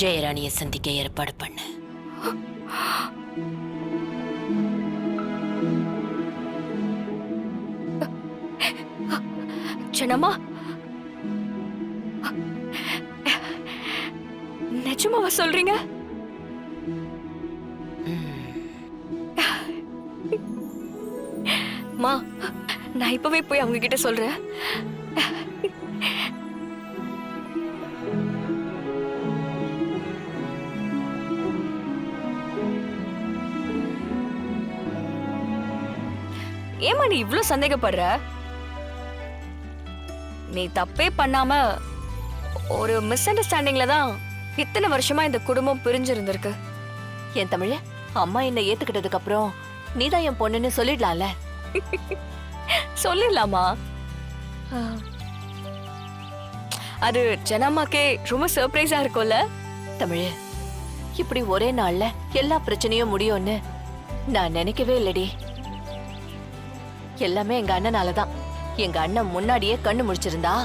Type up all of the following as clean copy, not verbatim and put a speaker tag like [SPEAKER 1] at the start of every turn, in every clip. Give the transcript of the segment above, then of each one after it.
[SPEAKER 1] ஜெயராணிய சந்திக்க ஏற்பாடு பண்ண.
[SPEAKER 2] ஜனமா, நிஜமாவா சொல்றீங்க? மா, நான் இப்பவே போய் அவங்க கிட்ட சொல்றேன். ஏமா நீ இவ்ளோ சந்தேகப்படுற? நீ தப்பே பண்ணாம ஒரு மிஸ் அண்டர்ஸ்டாண்டிங்ல தான் இத்தனை வருஷமா இந்த குடும்பம் பிரிஞ்சிருந்திருக்கு.
[SPEAKER 3] என் தமிழ, அம்மா என்ன ஏத்துக்கிட்டதுக்கு அப்புறம் நீதான் என் பொண்ணுன்னு சொல்லிடலாம்ல.
[SPEAKER 2] சொல்லிடலாமா? அது ஜனம்மாக்கே ரொம்ப சர்ப்ரைஸா இருக்கும்ல.
[SPEAKER 3] தமிழ், இப்படி ஒரே நாள்ல எல்லா பிரச்சனையும் முடியும்னு நான் நினைக்கவே இல்லடி. எல்லாமே எங்க அண்ணனாலதான். எங்க அண்ணன் முன்னாடியே கண்ணு முடிச்சிருந்தா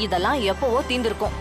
[SPEAKER 3] இதெல்லாம் எப்பவோ தீந்திருக்கும்.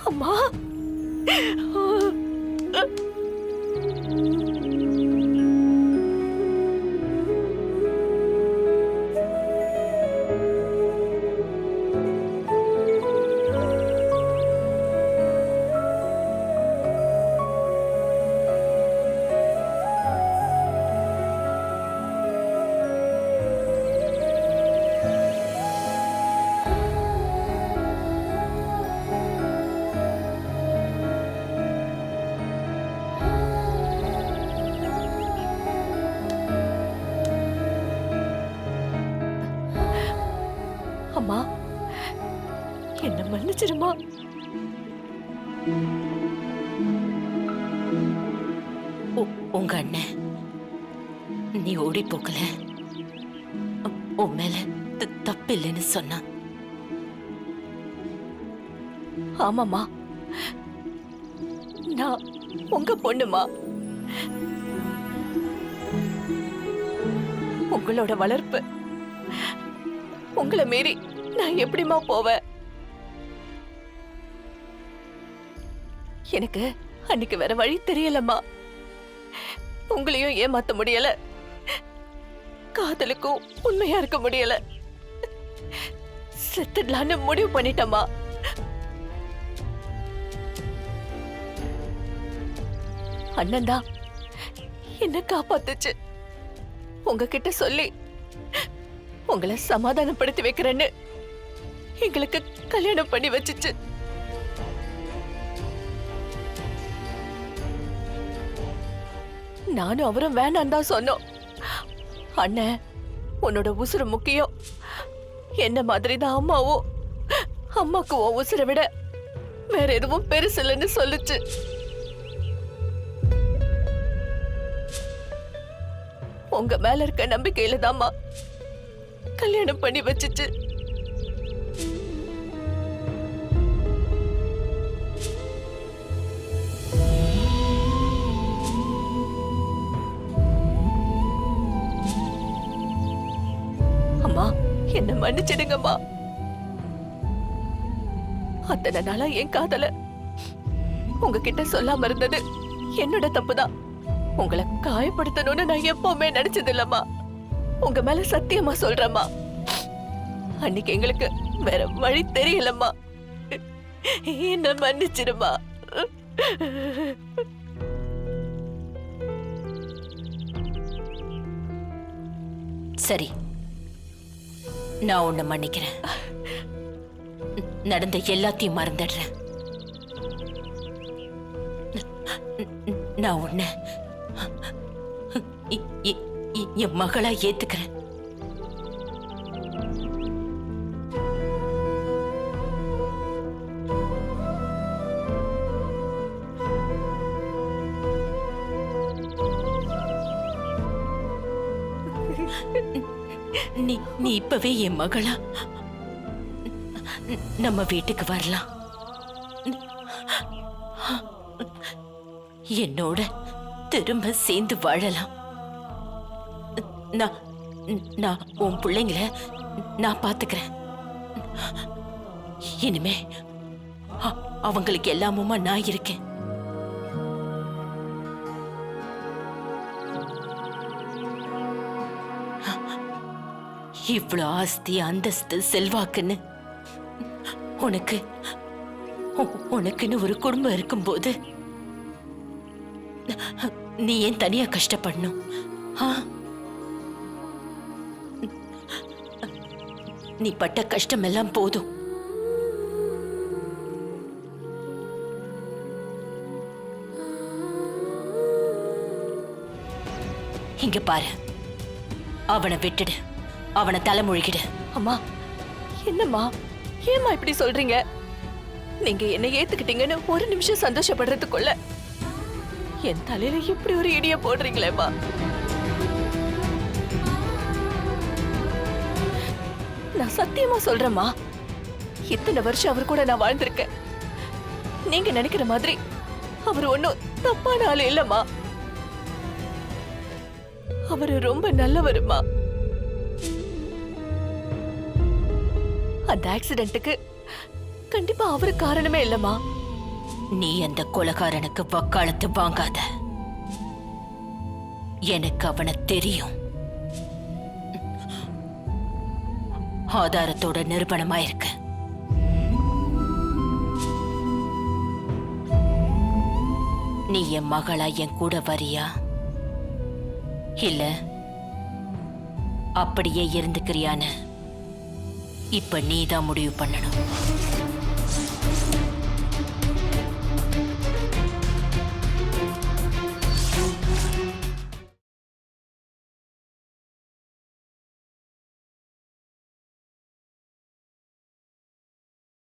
[SPEAKER 2] அம்மா, அம்மா, என்ன மன்னிச்சிருமா.
[SPEAKER 1] உங்க அண்ணன் நீ ஓடி போக்கல, உன் மேல தப்பு இல்லைன்னு சொன்னா.
[SPEAKER 2] ஆமாமா, நான் உங்க பொண்ணுமா. உங்களோட வளர்ப்பு உங்களை மீறி நான் எப்படிமா போவேன்? எனக்கு அன்னைக்கு வேற வழி தெரியலம்மா. உங்களையும் ஏமாத்த முடியல, காதலுக்கும் உண்மையா இருக்க முடியல. செத்துடலான்னு முடிவு பண்ணிட்டம்மா. அண்ணன் தான் என்ன காப்பாத்துச்சு. உங்ககிட்ட சொல்லி உங்களை சமாதானப்படுத்தி வைக்கிறேன்னு எங்களுக்கு கல்யாணம் பண்ணி வச்சுச்சு. நானும் அவரும் வேணாம் தான் சொன்னோம். அண்ணன், உன்னோட உசுறு முக்கியம், என்ன மாதிரி தான் அம்மாவும். அம்மாக்கு உன் உசுரை விட வேற எதுவும் பெருசு இல்லைன்னு சொல்லுச்சு. உங்க மேல இருக்க நம்பிக்கையில தாம்மா கல்யாணம் பண்ணி வச்சுச்சு. அம்மா, என்ன மன்னிச்சிடுங்கம்மா. அத்தனை நாளா என் காதல உங்ககிட்ட சொல்லாம இருந்தது என்னோட தப்புதான். உங்களை காயப்படுத்தணும்னு நான் எப்பவுமே நினைச்சது இல்லம்மா. உங்க மேல சத்தியமா சொல்றேம்மா. அன்னைக்கு எங்களுக்கு வேற வழி தெரியலம்மா. என்ன மன்னிச்சிருமா.
[SPEAKER 1] சரி, நான் உன்னை மன்னிக்கிறேன். நடந்த எல்லாத்தையும் மறந்துடுறேன். நான் உன்னை என் மகளா ஏத்துக்கிறேன். நீ இப்பவே என் மகளா நம்ம வீட்டுக்கு வரலாம். என்னோட திரும்ப சேர்ந்து வாழலாம். நான் உன் பிள்ளைங்கள நான் பாத்துக்கிறேன். இனிமே அவங்களுக்கு எல்லாமுமா நான் இருக்கேன். இவ்வளவு ஆஸ்தி, அந்தஸ்து, செல்வாக்குன்னு உனக்குன்னு ஒரு குடும்பம் இருக்கும்போது நீ ஏன் தனியா கஷ்டப்படணும்? நீ பட்ட கஷ்டம் எல்லாம் போதும். இங்க பாரு, அவனை விட்டுடு, அவனை தலைமொழிகிடு.
[SPEAKER 2] அம்மா, என்னம்மா, ஏம்மா இப்படி சொல்றீங்க? நீங்க என்ன ஏத்துக்கிட்டீங்கன்னு ஒரு நிமிஷம் சந்தோஷப்படுறதுக்குள்ள என் தலையில இப்படி ஒரு இடிய போடுறீங்களேம்மா. நான் சத்தியமா சொல்றேம்மா, இத்தனை வருஷம் அவர் கூட நான் வாழ்ந்திருக்கேன். நீங்க நினைக்கிற மாதிரி அவர் ஒன்னும் தப்பான ஆளு இல்லம்மா. அவரு ரொம்ப நல்லவருமா. அந்த ஆக்சிடென்ட்டுக்கு கண்டிப்பா அவரு காரணமே இல்லம்மா.
[SPEAKER 1] நீ அந்த கொலைகாரனுக்கு வக்காலத்து வாங்காத. எனக்கு அவனை தெரியும். ஆதாரத்தோட நிரூபணமாயிருக்கு. நீ என் மகளா என் கூட வரியா, இல்ல அப்படியே இருந்துக்கிறியான்னு இப்ப நீதான் முடிவு பண்ணணும்.